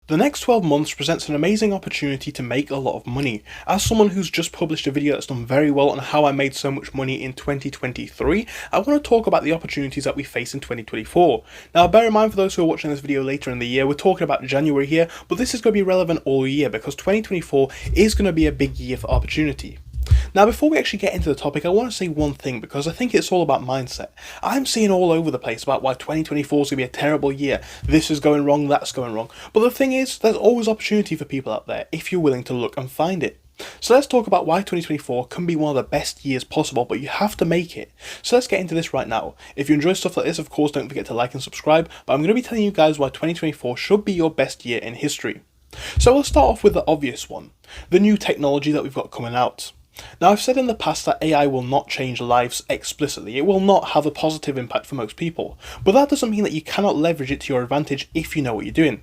The next 12 months presents an amazing opportunity to make a lot of money. As someone who's just published a video that's done very well on how I made so much money in 2023, I want to talk about the opportunities that we face in 2024. Now bear in mind, for those who are watching this video later in the year, we're talking about January here, but this is going to be relevant all year because 2024 is going to be a big year for opportunity. Now before we actually get into the topic, I want to say one thing because I think it's all about mindset. I'm seeing all over the place about why 2024 is going to be a terrible year. This is going wrong, that's going wrong. But the thing is, there's always opportunity for people out there if you're willing to look and find it. So let's talk about why 2024 can be one of the best years possible, but you have to make it. So let's get into this right now. If you enjoy stuff like this, of course, don't forget to like and subscribe, but I'm going to be telling you guys why 2024 should be your best year in history. So we'll start off with the obvious one, the new technology that we've got coming out. Now, I've said in the past that AI will not change lives explicitly. It will not have a positive impact for most people, but that doesn't mean that you cannot leverage it to your advantage if you know what you're doing.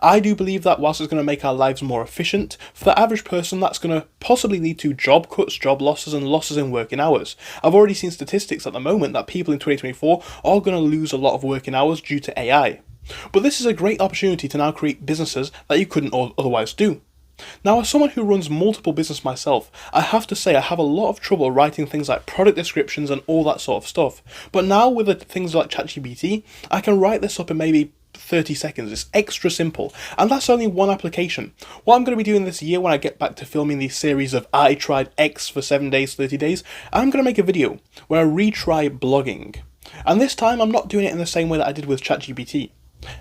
I do believe that whilst it's going to make our lives more efficient, for the average person that's going to possibly lead to job cuts, job losses and losses in working hours. I've already seen statistics at the moment that people in 2024 are going to lose a lot of working hours due to AI. But this is a great opportunity to now create businesses that you couldn't otherwise do. Now, as someone who runs multiple businesses myself, I have to say I have a lot of trouble writing things like product descriptions and all that sort of stuff. But now with things like ChatGPT, I can write this up in maybe 30 seconds. It's extra simple, and that's only one application. What I'm going to be doing this year when I get back to filming these series of I tried X for 7 days, 30 days, I'm going to make a video where I retry blogging. And this time I'm not doing it in the same way that I did with ChatGPT.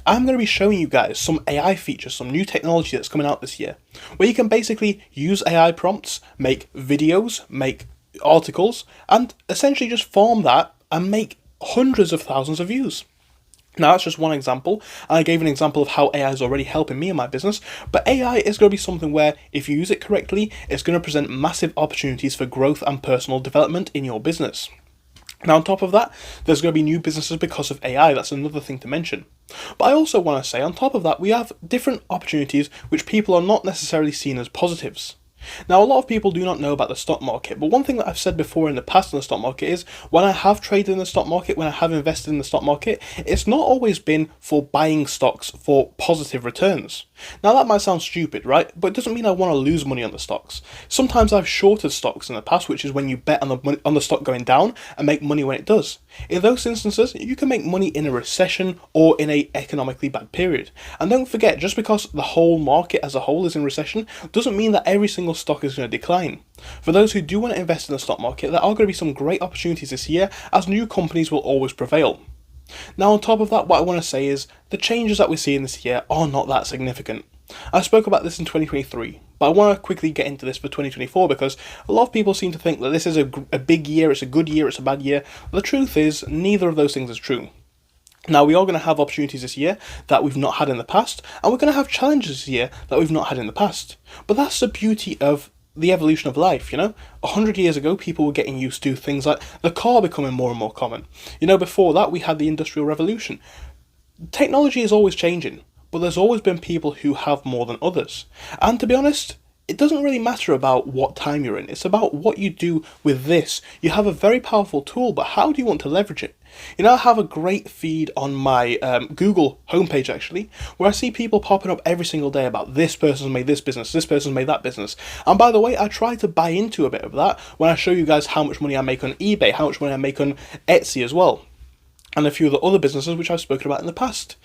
I'm going to be showing you guys some AI features, some new technology that's coming out this year, where you can basically use AI prompts, make videos, make articles, and essentially just farm that and make hundreds of thousands of views. Now that's just one example, and I gave an example of how AI is already helping me in my business, but AI is going to be something where, if you use it correctly, it's going to present massive opportunities for growth and personal development in your business. Now on top of that, there's going to be new businesses because of AI, that's another thing to mention. But I also want to say, on top of that, we have different opportunities which people are not necessarily seen as positives. Now, a lot of people do not know about the stock market, but one thing that I've said before in the past on the stock market is, when I have traded in the stock market, when I have invested in the stock market, it's not always been for buying stocks for positive returns. Now that might sound stupid, right? But it doesn't mean I want to lose money on the stocks. Sometimes I've shorted stocks in the past, which is when you bet on the stock going down and make money when it does. In those instances, you can make money in a recession or in a economically bad period. And don't forget, just because the whole market as a whole is in recession, doesn't mean that every single stock is going to decline. For those who do want to invest in the stock market, there are going to be some great opportunities this year, as new companies will always prevail. Now on top of that, what I want to say is, the changes that we're seeing this year are not that significant. I spoke about this in 2023, but I want to quickly get into this for 2024 because a lot of people seem to think that this is a big year, it's a good year, it's a bad year. The truth is, neither of those things is true. Now, we are going to have opportunities this year that we've not had in the past, and we're going to have challenges this year that we've not had in the past. But that's the beauty of the evolution of life, 100 years ago, people were getting used to things like the car becoming more and more common. Before that, we had the Industrial Revolution. Technology is always changing, but there's always been people who have more than others. And to be honest, it doesn't really matter about what time you're in, it's about what you do with this. You have a very powerful tool, but how do you want to leverage it? I have a great feed on my Google homepage actually, where I see people popping up every single day about this person's made this business, this person's made that business. And by the way, I try to buy into a bit of that when I show you guys how much money I make on eBay, how much money I make on Etsy as well, and a few of the other businesses which I've spoken about in the past.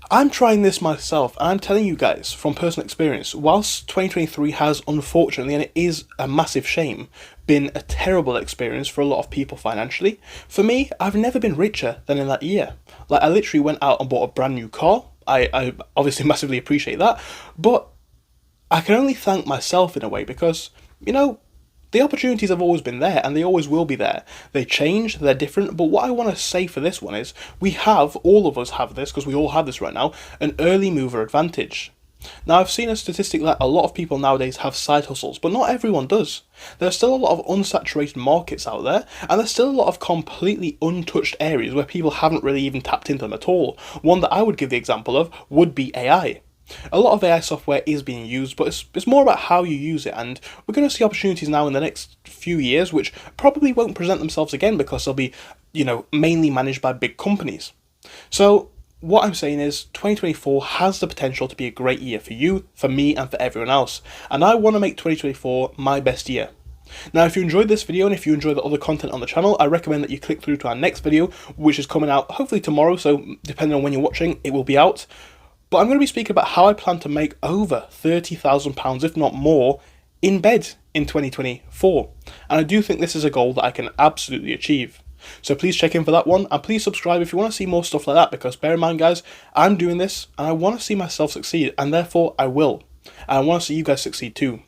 I'm trying this myself, and I'm telling you guys from personal experience, whilst 2023 has unfortunately, and it is a massive shame, been a terrible experience for a lot of people financially, for me, I've never been richer than in that year. Like, I literally went out and bought a brand new car. I obviously massively appreciate that, but I can only thank myself in a way because, the opportunities have always been there, and they always will be there. They change, they're different, but what I want to say for this one is, all of us have this, because we all have this right now, an early mover advantage. Now, I've seen a statistic that a lot of people nowadays have side hustles, but not everyone does. There's still a lot of unsaturated markets out there, and there's still a lot of completely untouched areas where people haven't really even tapped into them at all. One that I would give the example of would be AI. A lot of AI software is being used, but it's more about how you use it, and we're going to see opportunities now in the next few years which probably won't present themselves again because they'll be, mainly managed by big companies. So what I'm saying is 2024 has the potential to be a great year for you, for me, and for everyone else. And I want to make 2024 my best year. Now, if you enjoyed this video and if you enjoy the other content on the channel, I recommend that you click through to our next video, which is coming out hopefully tomorrow, so depending on when you're watching, it will be out. But I'm going to be speaking about how I plan to make over £30,000, if not more, in bed in 2024. And I do think this is a goal that I can absolutely achieve. So please check in for that one, and please subscribe if you want to see more stuff like that, because bear in mind guys, I'm doing this and I want to see myself succeed, and therefore I will. And I want to see you guys succeed too.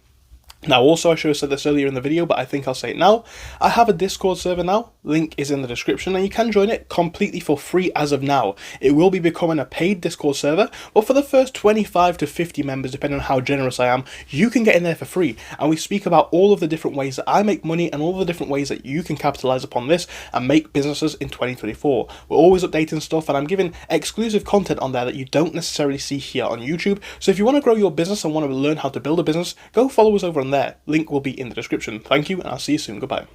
Now also, I should have said this earlier in the video, but I think I'll say it now. I have a Discord server now, link is in the description, and you can join it completely for free as of now. It will be becoming a paid Discord server, but for the first 25 to 50 members, depending on how generous I am, you can get in there for free. And we speak about all of the different ways that I make money and all of the different ways that you can capitalize upon this and make businesses in 2024. We're always updating stuff, and I'm giving exclusive content on there that you don't necessarily see here on YouTube. So if you want to grow your business and want to learn how to build a business, go follow us over on there. Link will be in the description. Thank you, and I'll see you soon. Goodbye.